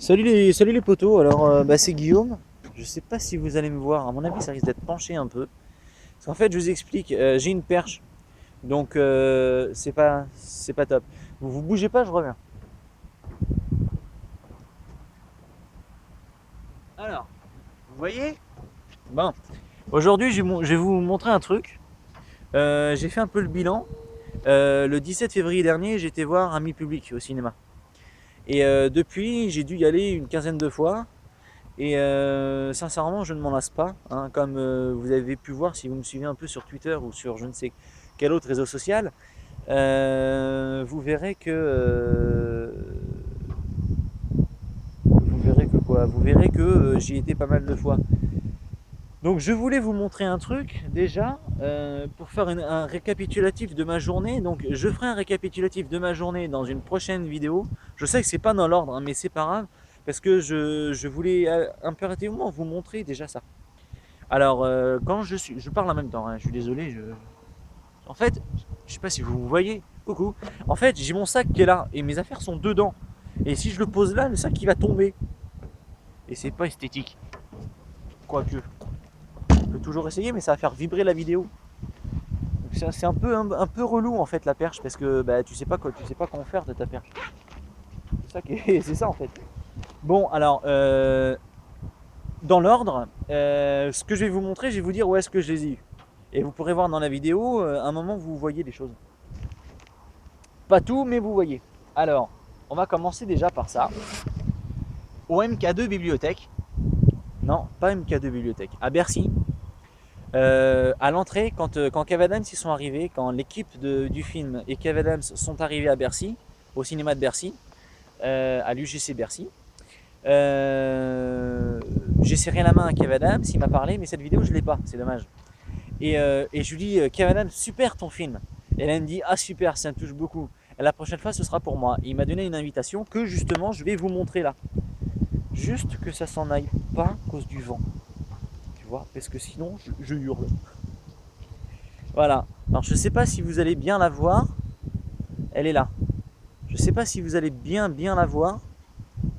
Salut les potos, alors c'est Guillaume. Je sais pas si vous allez me voir, à mon avis ça risque d'être penché un peu. Parce qu'en fait je vous explique, j'ai une perche, donc c'est pas top. Vous bougez pas, je reviens. Alors, vous voyez? Bon, aujourd'hui je vais vous montrer un truc. J'ai fait un peu le bilan. Le 17 février dernier, j'étais voir Ami Public au cinéma. Et depuis, j'ai dû y aller une quinzaine de fois. Et sincèrement, je ne m'en lasse pas, hein, comme vous avez pu voir si vous me suivez un peu sur Twitter ou sur je ne sais quel autre réseau social. Vous verrez que vous verrez que j'y étais pas mal de fois. Donc je voulais vous montrer un truc déjà pour faire un récapitulatif de ma journée. Donc je ferai un récapitulatif de ma journée dans une prochaine vidéo. Je sais que c'est pas dans l'ordre, hein, mais c'est pas grave parce que je voulais impérativement vous montrer déjà ça. Alors, quand je parle en même temps, hein, je suis désolé. En fait, je sais pas si vous voyez. Coucou. En fait, j'ai mon sac qui est là et mes affaires sont dedans. Et si je le pose là, le sac il va tomber. Et c'est pas esthétique. Quoique, je peux toujours essayer, mais ça va faire vibrer la vidéo. C'est un peu relou en fait la perche parce que bah, tu sais pas comment faire de ta perche. C'est ça en fait. Bon, alors, dans l'ordre, ce que je vais vous montrer, je vais vous dire où est-ce que je les ai eu. Et vous pourrez voir dans la vidéo, un moment vous voyez des choses. Pas tout, mais vous voyez. Alors, on va commencer déjà par ça. Au MK2 Bibliothèque. Non, pas MK2 Bibliothèque. À Bercy. À l'entrée, quand Kev Adams y sont arrivés, quand l'équipe du film et Kev Adams sont arrivés à Bercy, au cinéma de Bercy, à l'UGC Bercy, j'ai serré la main à Kev Adams, il m'a parlé, mais cette vidéo je l'ai pas, c'est dommage. Et je lui dis, Kev Adams, super ton film. Et elle me dit, ah super, ça me touche beaucoup. Et la prochaine fois, ce sera pour moi. Et il m'a donné une invitation que justement, je vais vous montrer là. Juste que ça s'en aille pas à cause du vent. Tu vois, parce que sinon, je hurle. Voilà. Alors, je sais pas si vous allez bien la voir. Elle est là. Je sais pas si vous allez bien la voir.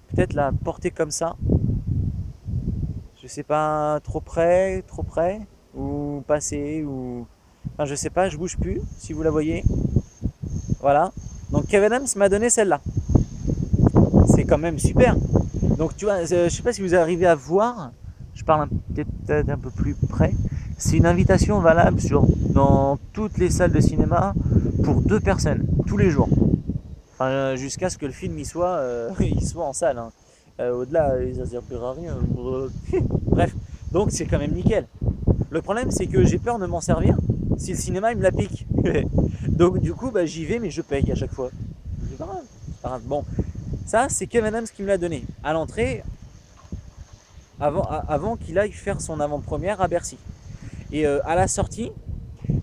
Peut-être la porter comme ça. Je sais pas, trop près. Ou passer, ou. Enfin, je sais pas, je bouge plus. Si vous la voyez. Voilà. Donc, Kevin Adams m'a donné celle-là. C'est quand même super. Donc tu vois, je sais pas si vous arrivez à voir, je parle peut-être un peu plus près. C'est une invitation valable dans toutes les salles de cinéma pour deux personnes, tous les jours. Enfin, jusqu'à ce que le film il soit en salle, hein. Au-delà, ça ne servira à rien. Bref, donc c'est quand même nickel. Le problème, c'est que j'ai peur de m'en servir si le cinéma il me la pique. Donc du coup, bah, j'y vais, mais je paye à chaque fois. C'est pas grave. C'est pas grave. Bon, ça, c'est Kevin Adams qui me l'a donné. À l'entrée, avant qu'il aille faire son avant-première à Bercy. Et à la sortie,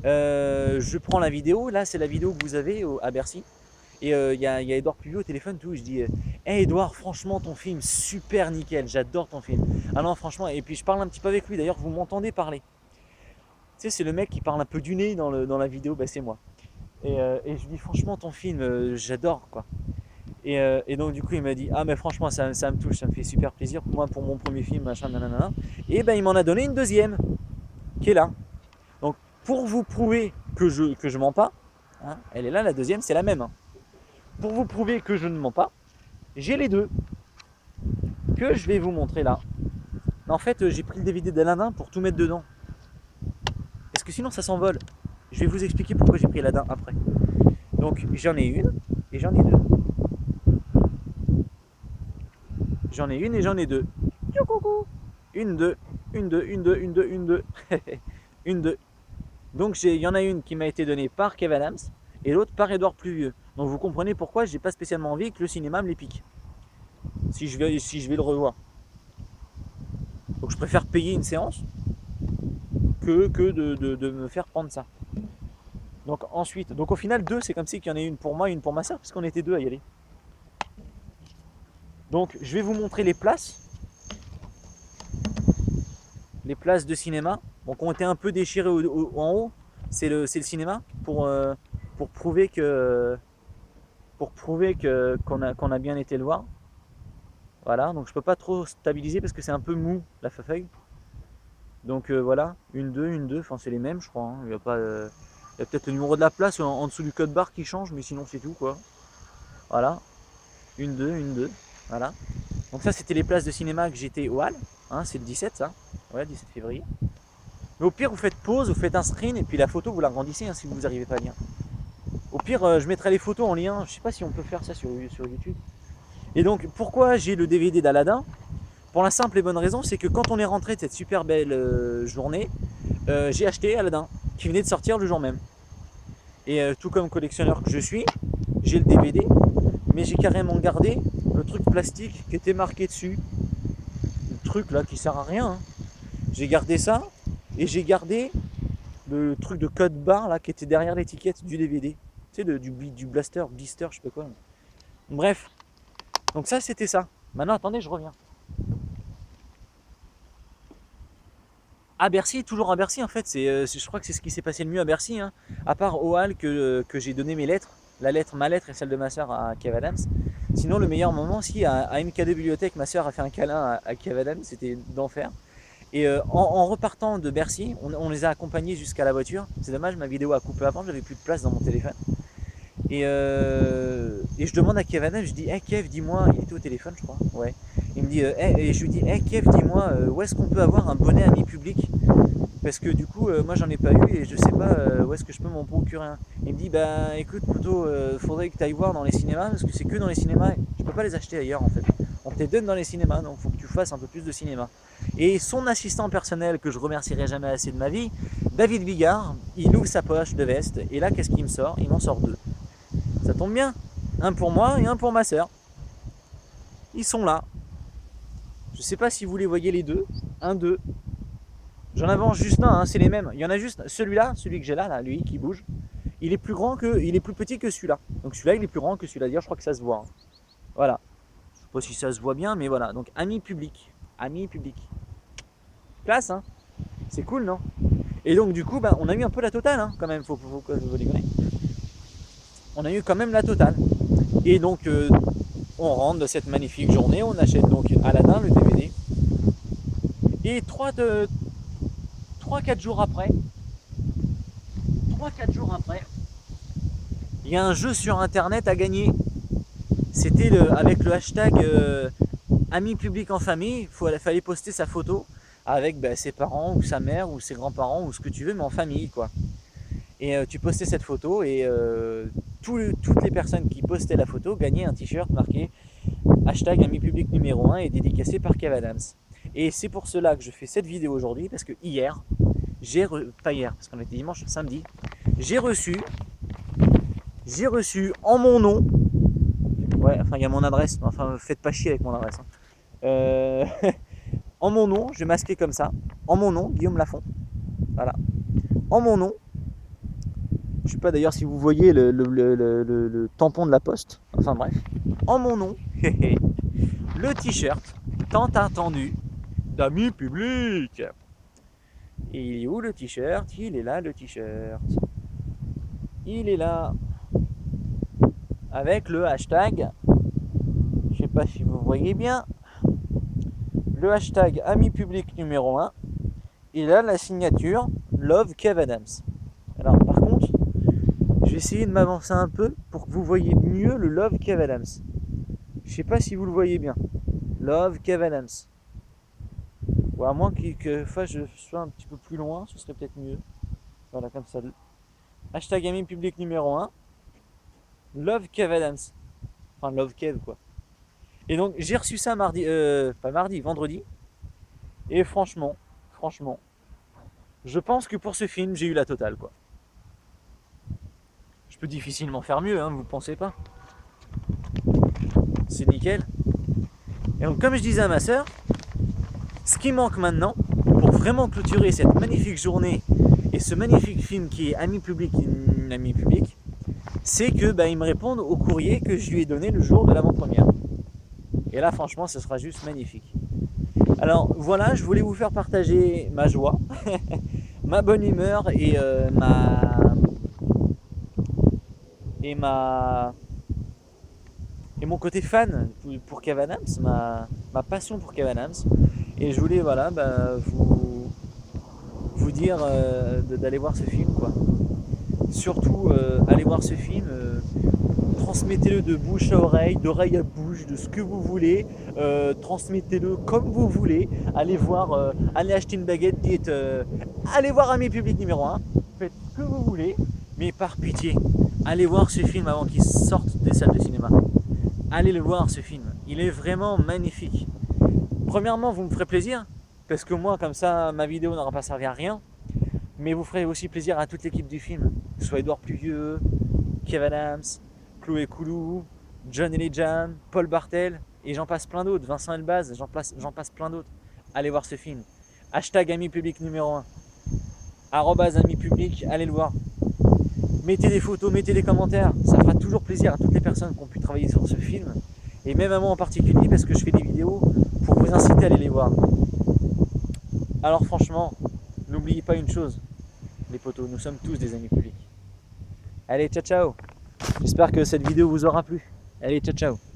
je prends la vidéo. Là, c'est la vidéo que vous avez à Bercy. Et il y a Edouard Pugliese au téléphone, tout. Je dis, hey Edouard, franchement, ton film, super nickel. J'adore ton film. Ah non, franchement. Et puis je parle un petit peu avec lui. D'ailleurs, vous m'entendez parler. Tu sais, c'est le mec qui parle un peu du nez dans la vidéo. Bah, c'est moi. Et je lui dis, franchement, ton film, j'adore, quoi. Et donc du coup il m'a dit ah mais franchement ça me touche, ça me fait super plaisir pour moi pour mon premier film machin nanana. Et ben il m'en a donné une deuxième qui est là. Donc pour vous prouver que je mens pas, hein, elle est là la deuxième c'est la même. Hein. Pour vous prouver que je ne mens pas, j'ai les deux que je vais vous montrer là. En fait j'ai pris le DVD d'Aladin pour tout mettre dedans. Parce que sinon ça s'envole. Je vais vous expliquer pourquoi j'ai pris Aladin après. Donc j'en ai une et j'en ai deux. J'en ai une et j'en ai deux. Coucou. Une, deux, une, deux, une, deux, une, deux, une, deux. Une, deux. Donc il y en a une qui m'a été donnée par Kev Adams et l'autre par Edouard Pluvieux. Donc vous comprenez pourquoi j'ai pas spécialement envie que le cinéma me les pique. Si je vais le revoir. Donc je préfère payer une séance que de me faire prendre ça. Donc ensuite, donc au final deux, c'est comme si qu'il y en ait une pour moi et une pour ma soeur, puisqu'on était deux à y aller. Donc je vais vous montrer les places de cinéma, bon, qui ont été un peu déchirées en haut. C'est le cinéma pour prouver qu'on a bien été le voir. Voilà, donc je peux pas trop stabiliser parce que c'est un peu mou la feuille. Donc voilà, une 2, enfin c'est les mêmes je crois, hein. Il y a pas, il y a peut-être le numéro de la place en dessous du code barre qui change, mais sinon c'est tout quoi. Voilà, une 2, voilà. Donc ça c'était les places de cinéma que j'étais au Hall, hein, c'est le 17 ça, ouais 17 février. Mais au pire vous faites pause, vous faites un screen et puis la photo vous l'agrandissez hein, si vous n'arrivez pas à lire. Au pire je mettrai les photos en lien, je sais pas si on peut faire ça sur YouTube. Et donc pourquoi j'ai le DVD d'Aladin? Pour la simple et bonne raison, c'est que quand on est rentré de cette super belle journée, j'ai acheté Aladdin, qui venait de sortir le jour même. Et tout comme collectionneur que je suis, j'ai le DVD, mais j'ai carrément gardé le truc plastique qui était marqué dessus. Le truc là qui sert à rien. Hein. J'ai gardé ça, et j'ai gardé le truc de code barre là qui était derrière l'étiquette du DVD. Tu sais, du blaster, blister, je sais pas quoi. Bref, donc ça c'était ça. Maintenant attendez, je reviens. À Bercy, toujours à Bercy en fait, je crois que c'est ce qui s'est passé le mieux à Bercy, hein. À part au hall que j'ai donné mes lettres, ma lettre et celle de ma soeur à Kev Adams. Sinon le meilleur moment, si à MK2 Bibliothèque, ma soeur a fait un câlin à Kev Adams, c'était d'enfer. Et en repartant de Bercy, on les a accompagnés jusqu'à la voiture. C'est dommage, ma vidéo a coupé avant, j'avais plus de place dans mon téléphone. Et je demande à Kev Adams, je dis, hey Kev, dis-moi, il était au téléphone je crois, ouais. Il me dit, et je lui dis, hey Kev, dis-moi, où est-ce qu'on peut avoir un bonnet ami public? Parce que du coup, moi j'en ai pas eu et je sais pas où est-ce que je peux m'en procurer un. Il me dit, bah écoute, plutôt, faudrait que tu ailles voir dans les cinémas parce que c'est que dans les cinémas, je peux pas les acheter ailleurs en fait. On te les donne dans les cinémas, donc faut que tu fasses un peu plus de cinéma. Et son assistant personnel, que je remercierai jamais assez de ma vie, David Bigard, il ouvre sa poche de veste et là, qu'est-ce qu'il me sort? Il m'en sort deux. Ça tombe bien, un pour moi et un pour ma soeur. Ils sont là. Je sais pas si vous les voyez les deux, un, deux. J'en avance juste un, hein, c'est les mêmes. Il y en a juste celui-là, celui que j'ai là, lui qui bouge. Il est plus grand que, il est plus petit que celui-là. Donc celui-là, il est plus grand que celui-là. D'ailleurs, je crois que ça se voit. Hein. Voilà. Je sais pas si ça se voit bien, mais voilà. Donc ami public, ami public. Classe, hein. C'est cool, non? Et donc du coup, bah, on a eu un peu la totale, hein, quand même. Faut déconner. On a eu quand même la totale. Et donc, on rentre de cette magnifique journée. On achète donc Aladdin, le DVD. Et 3-4 jours après, 3-4 jours après, il y a un jeu sur internet à gagner. C'était avec le hashtag ami public en famille. Il fallait poster sa photo avec ses parents ou sa mère ou ses grands-parents ou ce que tu veux, mais en famille quoi. Et tu postais cette photo et toutes les personnes qui postaient la photo gagnaient un t-shirt marqué hashtag ami public numéro 1 et dédicacé par Kev Adams. Et c'est pour cela que je fais cette vidéo aujourd'hui parce que hier, pas hier parce qu'on était dimanche, samedi, j'ai reçu en mon nom, ouais, enfin il y a mon adresse, enfin faites pas chier avec mon adresse. Hein. En mon nom, je vais masquer comme ça, en mon nom, Guillaume Lafont, voilà, en mon nom, je sais pas d'ailleurs si vous voyez le tampon de la poste, enfin bref, en mon nom, le t-shirt tant attendu d'ami public. Et il est où le t-shirt? Il est là le t-shirt. Il est là. Avec le hashtag, je sais pas si vous voyez bien, le hashtag ami public numéro 1. Et là la signature Love Kev Adams. Alors par contre, je vais essayer de m'avancer un peu pour que vous voyez mieux le Love Kev Adams. Je sais pas si vous le voyez bien. Love Kev Adams. Ou à moins que je sois un petit peu plus loin, ce serait peut-être mieux. Voilà, comme ça. Hashtag ami public numéro 1. Love Kev Adams. Enfin, Love Kev, quoi. Et donc, j'ai reçu ça vendredi. Et franchement, je pense que pour ce film, j'ai eu la totale, quoi. Je peux difficilement faire mieux, hein, vous pensez pas? C'est nickel. Et donc, comme je disais à ma soeur, ce qui manque maintenant, pour vraiment clôturer cette magnifique journée et ce magnifique film qui est ami public, c'est que il me répondent au courrier que je lui ai donné le jour de l'avant-première. Et là, franchement, ce sera juste magnifique. Alors voilà, je voulais vous faire partager ma joie, ma bonne humeur et ma et mon côté fan pour Kev Adams, ma passion pour Kev Adams. Et je voulais voilà, vous dire d'aller voir ce film, quoi. Surtout, allez voir ce film. Transmettez-le de bouche à oreille, d'oreille à bouche, de ce que vous voulez. Transmettez-le comme vous voulez. Allez voir, allez acheter une baguette, dites allez voir Ami Public numéro 1. Faites ce que vous voulez, mais par pitié, allez voir ce film avant qu'il sorte des salles de cinéma. Allez le voir, ce film. Il est vraiment magnifique. Premièrement, vous me ferez plaisir, parce que moi, comme ça, ma vidéo n'aura pas servi à rien. Mais vous ferez aussi plaisir à toute l'équipe du film. Que ce soit Edouard Pluvieux, Kev Adams, Chloé Coulou, John Elejan, Paul Bartel, et j'en passe plein d'autres, Vincent Elbaz, j'en passe plein d'autres. Allez voir ce film. Hashtag Ami Public numéro 1. Arrobase Ami Public, allez le voir. Mettez des photos, mettez des commentaires. Ça fera toujours plaisir à toutes les personnes qui ont pu travailler sur ce film. Et même à moi en particulier, parce que je fais des vidéos pour vous inciter à aller les voir. Alors franchement, n'oubliez pas une chose, les potos, nous sommes tous des amis publics. Allez, ciao ciao. J'espère que cette vidéo vous aura plu. Allez, ciao ciao.